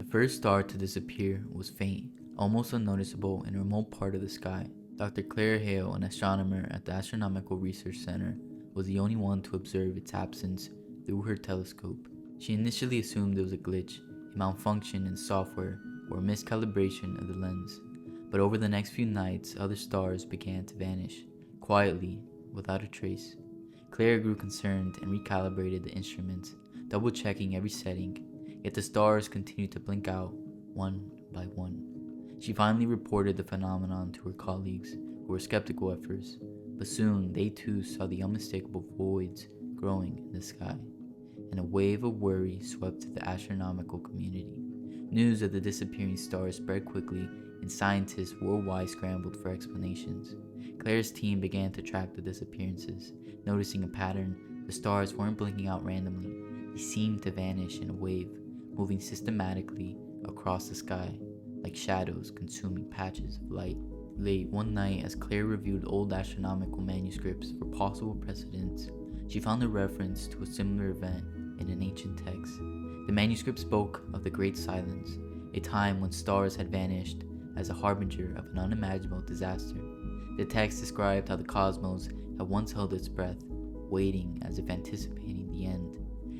first star to disappear was faint, almost unnoticeable in a remote part of the sky. Dr. Clara Hale, an astronomer at the Astronomical Research Center, was the only one to observe its absence through her telescope. She initially assumed it was a glitch, a malfunction in software, or a miscalibration of the lens. But over the next few nights, other stars began to vanish, quietly, without a trace. Clara grew concerned and recalibrated the instruments, double-checking every setting, yet the stars continued to blink out, one by one. She finally reported the phenomenon to her colleagues, who were skeptical at first, but soon they too saw the unmistakable voids growing in the sky, and a wave of worry swept through the astronomical community. News of the disappearing stars spread quickly, and scientists worldwide scrambled for explanations. Claire's team began to track the disappearances, noticing a pattern. The stars weren't blinking out randomly. They seemed to vanish in a wave, moving systematically across the sky, like shadows consuming patches of light. Late one night, as Claire reviewed old astronomical manuscripts for possible precedents, she found a reference to a similar event in an ancient text. The manuscript spoke of the Great Silence, a time when stars had vanished as a harbinger of an unimaginable disaster. The text described how the cosmos had once held its breath, waiting as if anticipating the end.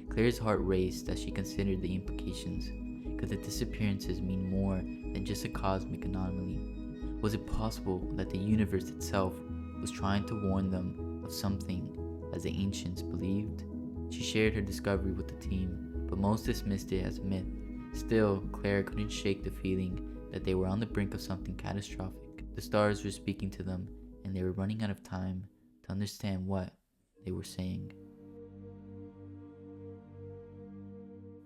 Claire's heart raced as she considered the implications. Could the disappearances mean more than just a cosmic anomaly? Was it possible that the universe itself was trying to warn them of something, as the ancients believed? She shared her discovery with the team, but most dismissed it as a myth. Still, Claire couldn't shake the feeling that they were on the brink of something catastrophic. The stars were speaking to them, and they were running out of time to understand what they were saying.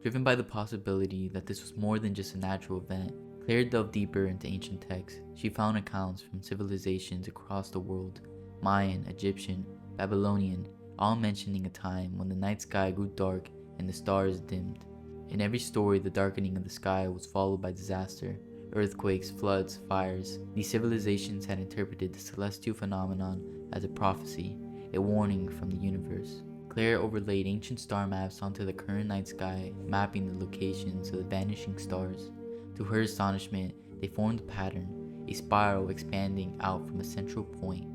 Driven by the possibility that this was more than just a natural event, Claire delved deeper into ancient texts. She found accounts from civilizations across the world, Mayan, Egyptian, Babylonian, all mentioning a time when the night sky grew dark and the stars dimmed. In every story, the darkening of the sky was followed by disaster, earthquakes, floods, fires. These civilizations had interpreted the celestial phenomenon as a prophecy, a warning from the universe. Claire overlaid ancient star maps onto the current night sky, mapping the locations of the vanishing stars. To her astonishment, they formed a pattern, a spiral expanding out from a central point.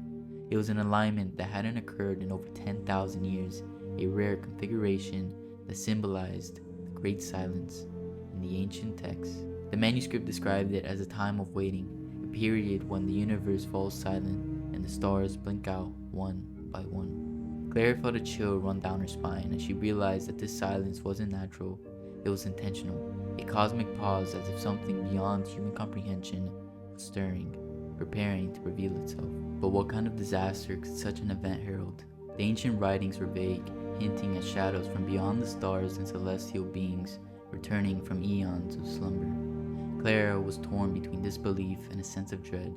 It was an alignment that hadn't occurred in over 10,000 years, a rare configuration that symbolized the Great Silence in the ancient texts. The manuscript described it as a time of waiting, a period when the universe falls silent and the stars blink out one by one. Claire felt a chill run down her spine as she realized that this silence wasn't natural, it was intentional, a cosmic pause as if something beyond human comprehension was stirring, preparing to reveal itself. But what kind of disaster could such an event herald? The ancient writings were vague, hinting at shadows from beyond the stars and celestial beings returning from eons of slumber. Clara was torn between disbelief and a sense of dread.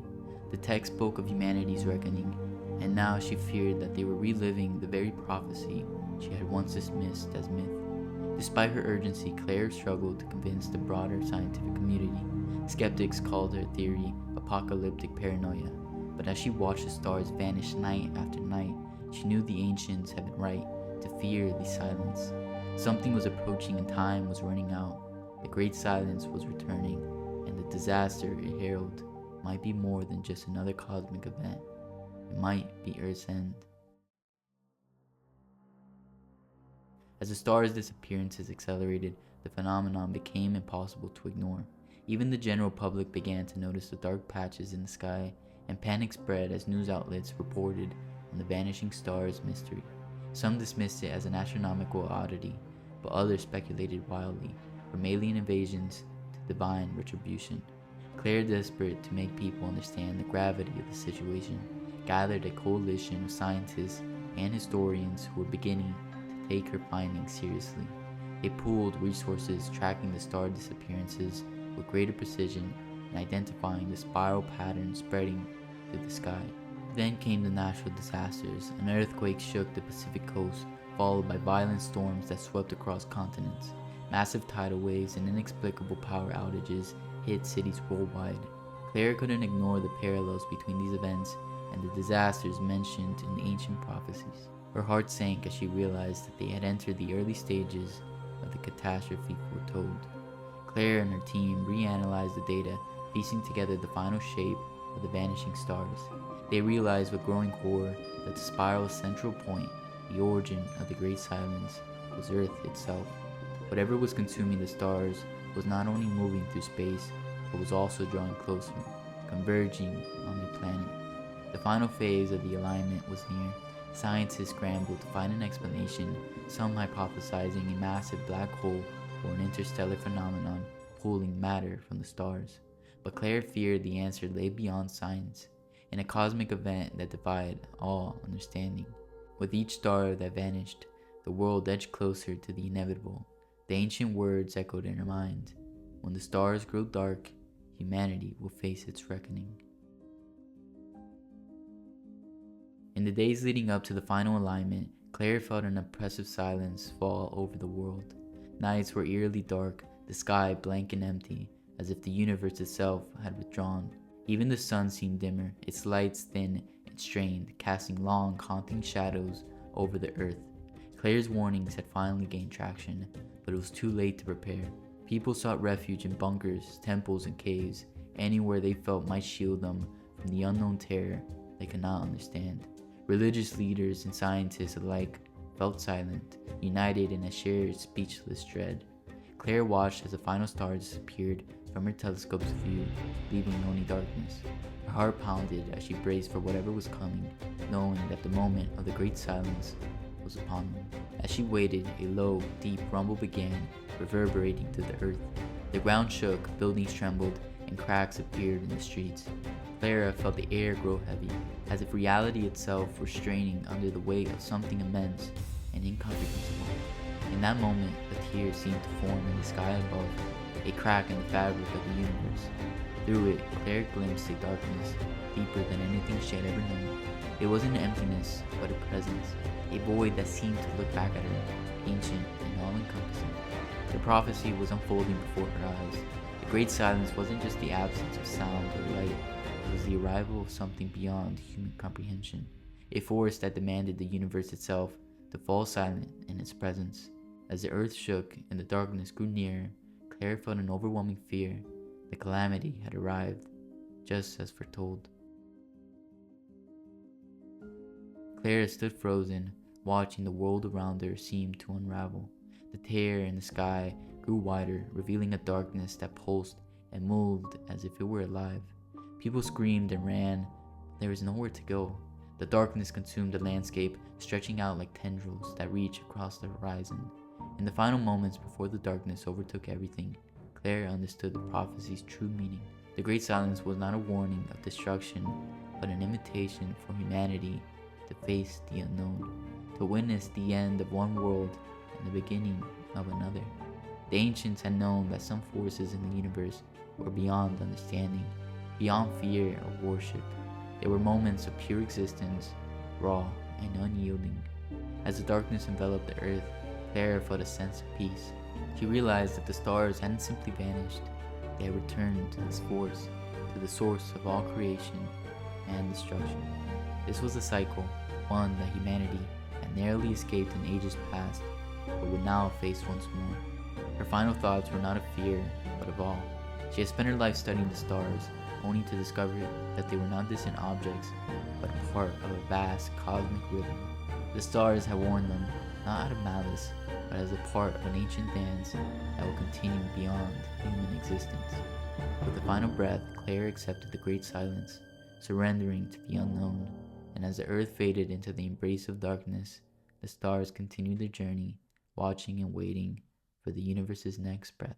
The text spoke of humanity's reckoning, and now she feared that they were reliving the very prophecy she had once dismissed as myth. Despite her urgency, Claire struggled to convince the broader scientific community. Skeptics called her theory apocalyptic paranoia, but as she watched the stars vanish night after night, she knew the ancients had been right to fear the silence. Something was approaching and time was running out. The Great Silence was returning, and the disaster it heralded might be more than just another cosmic event. It might be Earth's end. As the stars' disappearances accelerated, the phenomenon became impossible to ignore. Even the general public began to notice the dark patches in the sky, and panic spread as news outlets reported on the vanishing stars' mystery. Some dismissed it as an astronomical oddity, but others speculated wildly, from alien invasions to divine retribution. Claire, desperate to make people understand the gravity of the situation, gathered a coalition of scientists and historians who were beginning to take her findings seriously. They pooled resources, tracking the star disappearances with greater precision and identifying the spiral pattern spreading through the sky. Then came the natural disasters. An earthquake shook the Pacific coast, followed by violent storms that swept across continents. Massive tidal waves and inexplicable power outages hit cities worldwide. Claire couldn't ignore the parallels between these events and the disasters mentioned in the ancient prophecies. Her heart sank as she realized that they had entered the early stages of the catastrophe foretold. Clara and her team reanalyzed the data, piecing together the final shape of the vanishing stars. They realized with growing horror that the spiral's central point, the origin of the Great Silence, was Earth itself. Whatever was consuming the stars was not only moving through space, but was also drawing closer, converging on their planet. The final phase of the alignment was near. Scientists scrambled to find an explanation, some hypothesizing a massive black hole or an interstellar phenomenon pulling matter from the stars. But Claire feared the answer lay beyond science, in a cosmic event that defied all understanding. With each star that vanished, the world edged closer to the inevitable. The ancient words echoed in her mind. When the stars grow dark, humanity will face its reckoning. In the days leading up to the final alignment, Claire felt an oppressive silence fall over the world. Nights were eerily dark, the sky blank and empty, as if the universe itself had withdrawn. Even the sun seemed dimmer, its lights thin and strained, casting long, haunting shadows over the earth. Claire's warnings had finally gained traction, but it was too late to prepare. People sought refuge in bunkers, temples, and caves, anywhere they felt might shield them from the unknown terror they could not understand. Religious leaders and scientists alike felt silent, united in a shared speechless dread. Claire watched as the final stars disappeared from her telescope's view, leaving only darkness. Her heart pounded as she braced for whatever was coming, knowing that the moment of the great silence was upon them. As she waited, a low, deep rumble began, reverberating through the earth. The ground shook, buildings trembled, and cracks appeared in the streets. Clara felt the air grow heavy, as if reality itself were straining under the weight of something immense and incomprehensible. In that moment, a tear seemed to form in the sky above, a crack in the fabric of the universe. Through it, Claire glimpsed a darkness deeper than anything she had ever known. It wasn't emptiness, but a presence, a void that seemed to look back at her, ancient and all-encompassing. The prophecy was unfolding before her eyes. The great silence wasn't just the absence of sound or light, it was the arrival of something beyond human comprehension, a force that demanded the universe itself to fall silent in its presence. As the earth shook and the darkness grew nearer, Claire felt an overwhelming fear. The calamity had arrived, just as foretold. Clara stood frozen, watching the world around her seem to unravel. The tear in the sky grew wider, revealing a darkness that pulsed and moved as if it were alive. People screamed and ran, but there was nowhere to go. The darkness consumed the landscape, stretching out like tendrils that reach across the horizon. In the final moments before the darkness overtook everything, Claire understood the prophecy's true meaning. The Great Silence was not a warning of destruction, but an invitation for humanity to face the unknown, to witness the end of one world and the beginning of another. The ancients had known that some forces in the universe were beyond understanding, beyond fear or worship. They were moments of pure existence, raw and unyielding. As the darkness enveloped the earth, Clara felt a sense of peace. She realized that the stars hadn't simply vanished, they had returned to this force, to the source of all creation and destruction. This was a cycle, one that humanity had narrowly escaped in ages past, but would now face once more. Her final thoughts were not of fear, but of awe. She had spent her life studying the stars, only to discover that they were not distant objects, but a part of a vast cosmic rhythm. The stars had warned them, not out of malice, but as a part of an ancient dance that will continue beyond human existence. With the final breath, Claire accepted the great silence, surrendering to the unknown, and as the earth faded into the embrace of darkness, the stars continued their journey, watching and waiting for the universe's next breath.